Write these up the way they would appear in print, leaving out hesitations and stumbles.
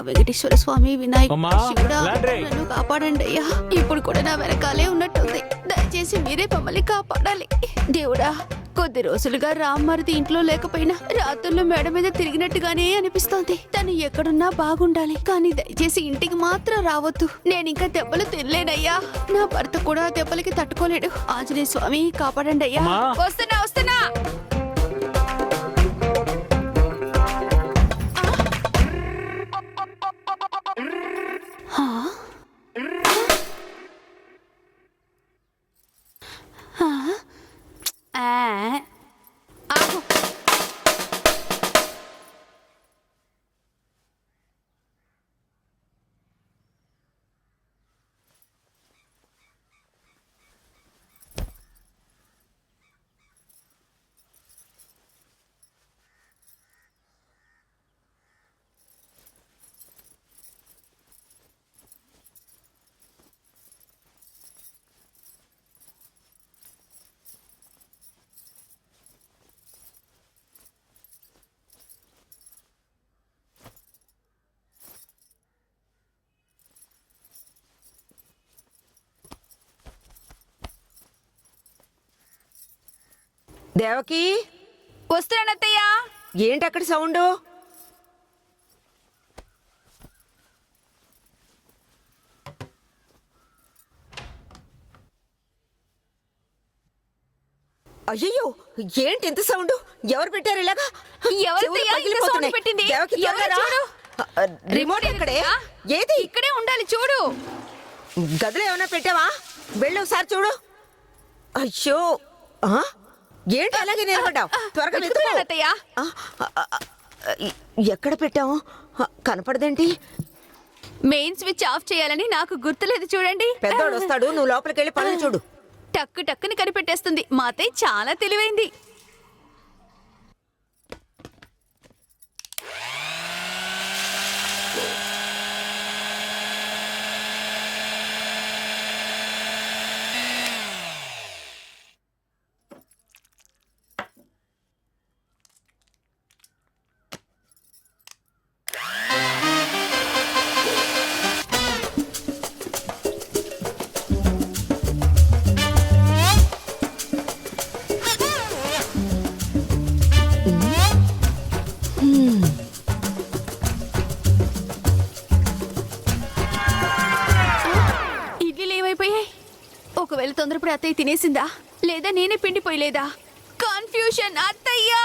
వెంకటేశ్వర స్వామి వినాయక శివుడా నన్ను కాపాడండి అయ్యా. ఇప్పుడు కూడా నా వెనకాలే ఉన్నట్టుంది. దయచేసి మీరే మమ్మల్ని కాపాడాలి దేవుడా. కొద్ది రోజులుగా రామ్మరిది ఇంట్లో లేకపోయినా రాత్రుల్లో మేడ మీద తిరిగినట్టుగానే అనిపిస్తోంది. తను ఎక్కడున్నా బాగుండాలి, కానీ దయచేసి ఇంటికి మాత్రం రావద్దు. నేనింకా దెబ్బలు తినలేనయ్యా. నా భర్త కూడా దెబ్బలకి తట్టుకోలేడు. ఆంజనేయ స్వామి కాపాడండి అయ్యా. వస్తున్నా వస్తున్నా. దేవకి, వస్తున్నానత్తయ్యా. ఏంటి అక్కడ సౌండ్? అయ్యో, ఏంటి ఎంత సౌండ్? ఎవరు పెట్టారు ఇలాగా? రిమోట్ ఎక్కడే? ఏది? ఇక్కడే ఉండాలి చూడు. గదిలో ఏమైనా పెట్టావా? వెళ్ళి ఒకసారి చూడు. అయ్యో, ఏంటి అలాగే నిలబడ్డావు? త్వరగా అత్తయ్యా. ఎక్కడ పెట్టావు? కనపడదేంటి? మెయిన్ స్విచ్ ఆఫ్ చేయాలని నాకు గుర్తులేదు చూడండి. పెద్దోడు వస్తాడు, నువ్వు లోపలికి వెళ్ళి పనులు చూడు. టక్కు టక్కుని కనిపెట్టేస్తుంది. మా అత్తయ్య చాలా తెలివైంది. ఒకవేళ తొందరపడి అత్తయ్య తినేసిందా లేదా నేనే పిండిపోయలేదా? కన్ఫ్యూషన్ అత్తయ్యా.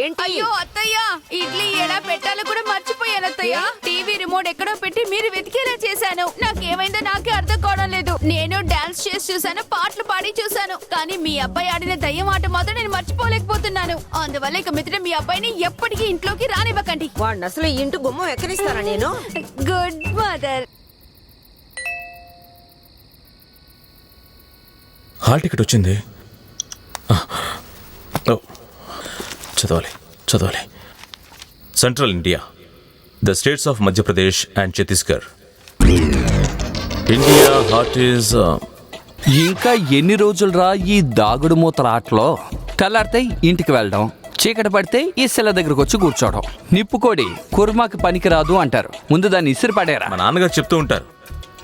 ఏంటి? అయ్యో అత్తయ్య, ఇడ్లీ ఎలా పెట్టాలో కూడా మర్చిపోయాను అత్తయ్య. టీవీ రిమోట్ ఎక్కడో పెట్టి మీరు వెతికేలా చేశాను. నాకేమైందో నాకే అర్థం కావడం లేదు. నేను డాన్స్ చేసి చూసాను, పాటలు పాడి చూసాను, కానీ మీ అబ్బాయి ఆడిన దయ్యం ఆట మాత్రం నేను మర్చిపోలేకపోతున్నాను. అందువల్ల ఇక మిత్రుడు మీ అబ్బాయిని ఎప్పటికీ ఇంట్లోకి రానివ్వకండి. వాడిని అసలు ఇంటి గుమ్మం ఎక్కడిస్తారా నేను? Good mother. హాల్ టికెట్ వచ్చింది. చదవాలి. Central India, the states of Madhya Pradesh and Chhattisgarh. India heart is. ఇంకా ఎన్ని రోజులు రా ఈ దాగుడు మూతల ఆటలో? తెల్లారితే ఇంటికి వెళ్ళడం, చీకటి పడితే ఈ శిల దగ్గరకు వచ్చి కూర్చోవడం. నిప్పుకోడి కుర్మాకి పనికి రాదు అంటారు, ముందు దాన్ని ఇసిరి పడేరా. మా నాన్నగారు చెప్తూ ఉంటారు,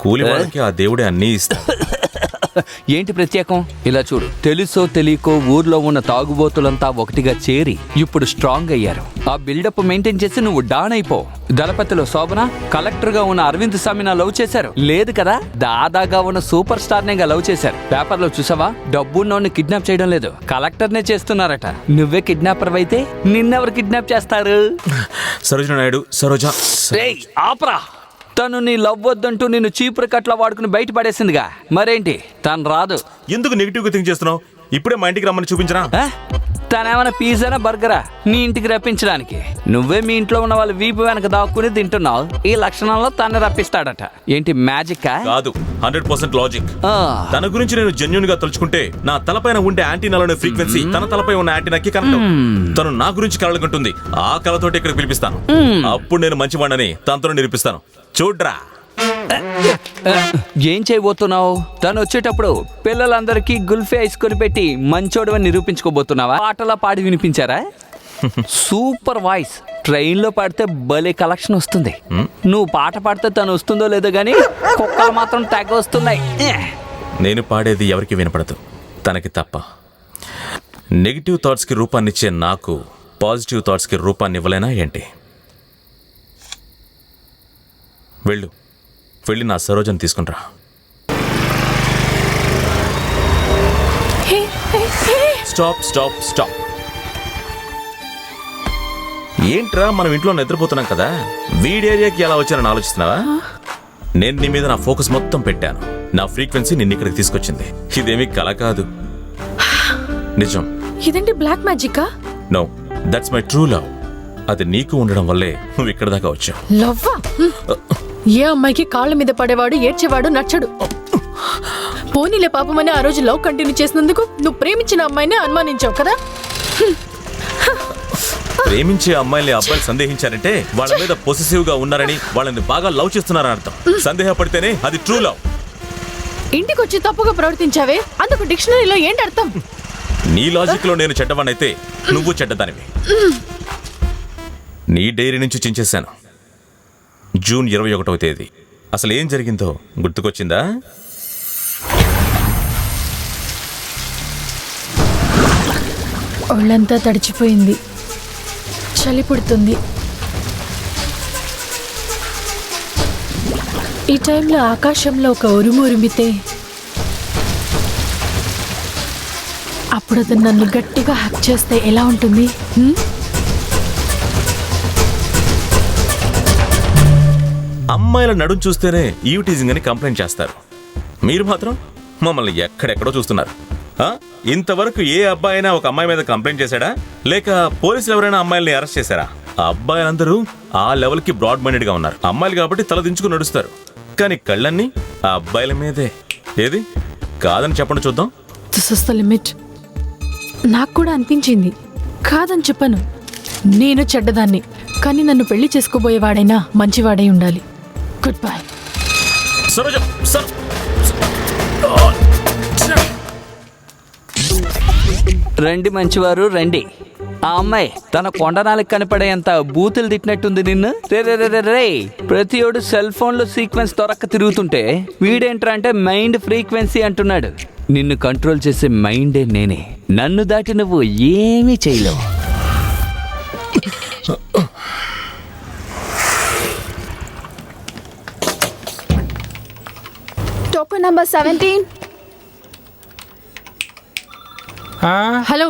కూలి వాళ్ళకి ఆ దేవుడే అన్నీ ఇస్తాడు. ఏంటి ప్రత్యేకం? ఇలా చూడు, తెలుసో తెలియకో ఊర్లో ఉన్న తాగుబోతులంతా ఒకటిగా చేరి ఇప్పుడు స్ట్రాంగ్ అయ్యారు. ఆ బిల్డప్ మెయింటైన్ చేసి నువ్వు డాన్ అయిపో. దళపతిలో శోభన, కలెక్టర్ గా ఉన్న అరవింద్ స్వామిని లవ్ చేశారు లేదు కదా? దాదాగా ఉన్న సూపర్ స్టార్ నే లవ్ చేశారు. పేపర్ లో చూసావా? డబ్బున్నోడిని కిడ్నాప్ చేయడం లేదు, కలెక్టర్ నే చేస్తున్నారట. నువ్వే కిడ్నాపర్ అయితే నిన్నెవరు కిడ్నాప్ చేస్తారు? సరోజ నాయుడు. ఆపరా. తను నీ లవ్ వద్దంటూ నిన్ను చీపురు కట్లా వాడుకుని బయట పడేసిందిగా, మరేంటి తను రాదు. ఎందుకు నెగిటివ్ గా థింక్ చేస్తున్నావు? ఇప్పుడే మా ఇంటికి రమ్మని చూపించరా? తనేమైనా పిజ్జానా బర్గరా నీ ఇంటికి రప్పించడానికి? నువ్వే మీ ఇంట్లో ఉన్న వాళ్ళ వీపు వెనక దాక్కుని తింటున్నావు. ఈ లక్షణంలో తను రప్పిస్తాడట. ఏంటి మ్యాజిక్? కాదు, 100% లాజిక్. తన గురించి నేను జెన్యూన్ గా తలుచుకుంటే నా తలపైన ఉండే యాంటీనాలోని ఫ్రీక్వెన్సీ తన తలపై ఉన్న యాంటీనాకి కనెక్ట్. తను నా గురించి కలలుకుంటుంది. ఆ కళతోటి ఇక్కడ పిలిపిస్తాను. అప్పుడు నేను మంచివాడని తనతో నిరూపిస్తాను. చూడ్రా. ఏం చేయబోతున్నావు? తను వచ్చేటప్పుడు పిల్లలందరికీ గుల్ఫీ ఐస్ కొని పెట్టి మంచోడు అని నిరూపించుకోబోతున్నావా? పాటలా పాడి వినిపించారా? Super voice. ట్రైన్లో పాడితే భలే కలెక్షన్ వస్తుంది. నువ్వు పాట పాడితే తను వస్తుందో లేదో గానీ కుక్కలు మాత్రం తెగ వస్తున్నాయి. నేను పాడేది ఎవరికి వినపడదు, తనకి తప్ప. నెగిటివ్ థాట్స్కి రూపాన్నిచ్చే నాకు పాజిటివ్ థాట్స్కి రూపాన్ని ఇవ్వలేనా ఏంటి? వెళ్ళి నా సరోజని తీసుకునిరా. స్టాప్. ఏంట్రా, మనం ఇంట్లో నిద్రపోతున్నాం కదా, వీడి ఏరియాకి ఎలా వచ్చానని ఆలోచిస్తున్నావా? నేను నీ మీద నా ఫోకస్ మొత్తం పెట్టాను. నా ఫ్రీక్వెన్సీ నిన్ను ఇక్కడికి తీసుకొచ్చింది. ఇదేమీ కల కాదు, నిజం. ఇదేంటి బ్లాక్ మ్యాజికా? No, that's my true love. అది నీకు ఉండడం వల్లే నువ్వు ఇక్కడ దాకా వచ్చావు. లవ్వా? ఏ అమ్మాయికి కాళ్ళ మీద పడేవాడు ఏడ్చేవాడు నచ్చడు. పోనీలే పాపమని ఆ రోజు లవ్ కంటిన్యూ చేసినందుకు నువ్వు ప్రేమించిన అమ్మాయిని అనుమానించావు కదా. ప్రేమించే అమ్మాయిల్ని అబ్బాయిలు సందేహించారంటే వాళ్ళ మీద పొసెసివ్ గా ఉన్నారని, వాళ్ళని బాగా లవ్ చేస్తున్నారని అర్థం. సందేహపడితేనే అది ట్రూ లవ్. ఇంటికి వచ్చి తప్పుగా ప్రవర్తించావే, అందుకు డిక్షనరీలో ఏంటి అర్థం? నీ లాజిక్ లో నేను చెడ్డవాణ్ణైతే నువ్వు చెడ్డదానివి. నీ డైరీ నుంచి చించేశాను. జూన్ 21వ తేదీ. అసలు ఏం జరిగిందో గుర్తుకొచ్చిందా? ఒళ్ళంతా తడిచిపోయింది, చలి పుడుతుంది. ఈ టైంలో ఆకాశంలో ఒక ఉరుము ఉరిమితే అప్పుడు అతను నన్ను గట్టిగా హక్ చేస్తే ఎలా ఉంటుంది? అమ్మాయిల నడుం చూస్తేనే ఈవ్ టీజింగ్ అని కంప్లైంట్ చేస్తారు. మీరు మాత్రం మమ్మల్ని ఎక్కడెక్కడో చూస్తున్నారు. ఇంతవరకు ఏ అబ్బాయి అయినా ఒక అమ్మాయి మీద కంప్లైంట్ చేశాడా? లేక పోలీసులు ఎవరైనా అమ్మాయిల్ని అరెస్ట్ చేశారా? ఆ అబ్బాయిలందరూ ఆ లెవెల్కి బ్రాడ్ మైండెడ్ గా ఉన్నారు. అమ్మాయిలు కాబట్టి తల దించుకుని నడుస్తారు, కానీ కళ్ళన్నీ ఆ అబ్బాయిల మీదే. ఏది కాదని చెప్పండి చూద్దాం. This is the limit. నాకు కూడా అనిపించింది, కాదని చెప్పను. నేను చెడ్డదాన్ని, కానీ నన్ను పెళ్లి చేసుకోబోయేవాడైనా మంచివాడై ఉండాలి. Good bye. రండి మంచివారు రండి. ఆ అమ్మాయి తన కొండనాలకు కనపడేంత బూతులు తిట్టినట్టుంది నిన్ను. రే ప్రతియోడు సెల్ ఫోన్లో సీక్వెన్స్ దొరక్క తిరుగుతుంటే వీడేంట్రా అంటే మైండ్ ఫ్రీక్వెన్సీ అంటున్నాడు. నిన్ను కంట్రోల్ చేసే మైండే నేనే. నన్ను దాటి నువ్వు ఏమీ చేయలేవు. Token number 17. హలో,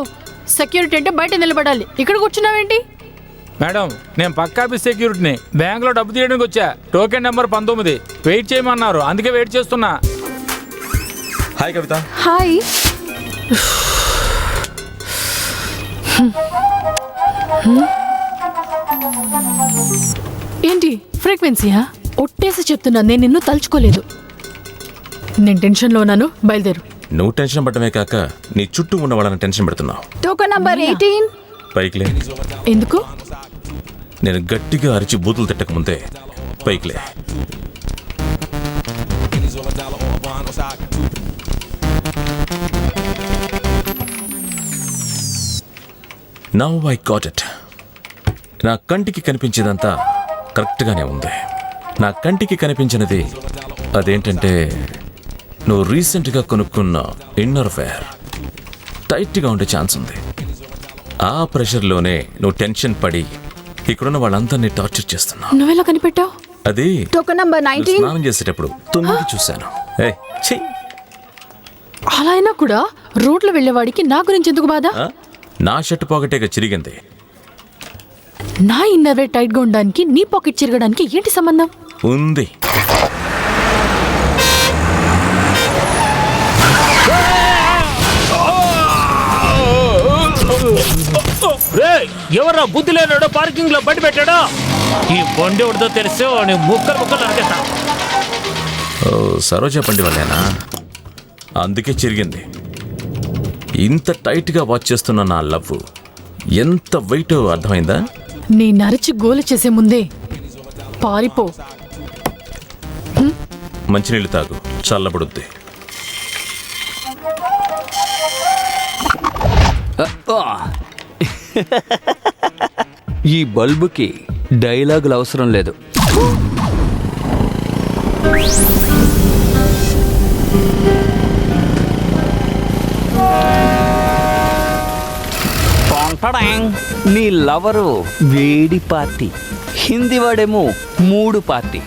సెక్యూరిటీ అంటే బయట నిలబడాలి, ఇక్కడ కూర్చున్నావేంటి? మేడం, నేను పక్కా ఆఫీస్ సెక్యూరిటీని. బ్యాంకులో డబ్బు తీయడానికి వచ్చా. Token number 19. వెయిట్ చేయమన్నారు, అందుకే వెయిట్ చేస్తున్నా. హాయ్ కవిత. హాయ్. ఏంటి ఫ్రీక్వెన్సీయా? ఒట్టేసి చెప్తున్నా, నేను నిన్ను తలుచుకోలేదు. నేను టెన్షన్లో ఉన్నాను, బయలుదేరు. నువ్వు టెన్షన్ పడటమే కాక నీ చుట్టూ ఉన్న వాళ్ళని టెన్షన్ పెడుతున్నావు. Token number 18. పైకిలే. ఎందుకు? నేను గట్టిగా అరిచి బూతులు తిట్టక ముందే పైకిలే. Now I got it. నా కంటికి కనిపించేదంతా కరెక్ట్గానే ఉంది. నా కంటికి కనిపించినది అదేంటంటే నువ్వు రీసెంట్గా కొనుక్కున్న ఇన్నర్ వేర్ టైట్గా ఉండే ఛాన్స్ ఉంది. ఆ ప్రెషర్లోనే నువ్వు టెన్షన్ పడి ఇక్కడున్న వాళ్ళందరినీ టార్చర్ చేస్తున్నావు. నువ్వెలా కనిపెట్టావు? అది టోకెన్ నంబర్ 19. స్నానం చేసేటప్పుడు తొంగి చూశాను. అలా అయినా కూడా రోడ్లో వెళ్ళేవాడికి నా గురించి ఎందుకు బాధ? నా షర్ట్ పాకెటేగా చిరిగింది. నా ఇన్నర్ వేర్ టైట్ గా ఉండడానికి నీ పాకెట్ చిరగడానికి ఏంటి సంబంధం? ఉంది. ఎవరో బుద్ధి లేనాడో పార్కింగ్ లో బండి పెట్టాడో. ఈ బండి ఎవరిదో తెలిస్తే ముక్కలు నరికేస్తా. సరోజ బండి వల్లేనా? అందుకే చిరిగింది. ఇంత టైట్ గా వాచ్ చేస్తున్న నా లవ్ ఎంత వెయిట్ అర్థమైందా? నీ నరచి గోలు చేసే ముందే పారిపో. మంచినీళ్ళు తాగు, చల్లబడుద్ది. ఈ బల్బుకి డైలాగులు అవసరం లేదు. నీ లవరు వేడి పార్టీ, హిందీ వాడేమో 3 పార్టీ.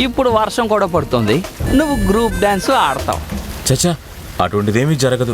ఇప్పుడు వర్షం కూడా పడుతుంది, నువ్వు గ్రూప్ డాన్స్ ఆడతావు. చచ్చా, అటువంటిదేమీ జరగదు.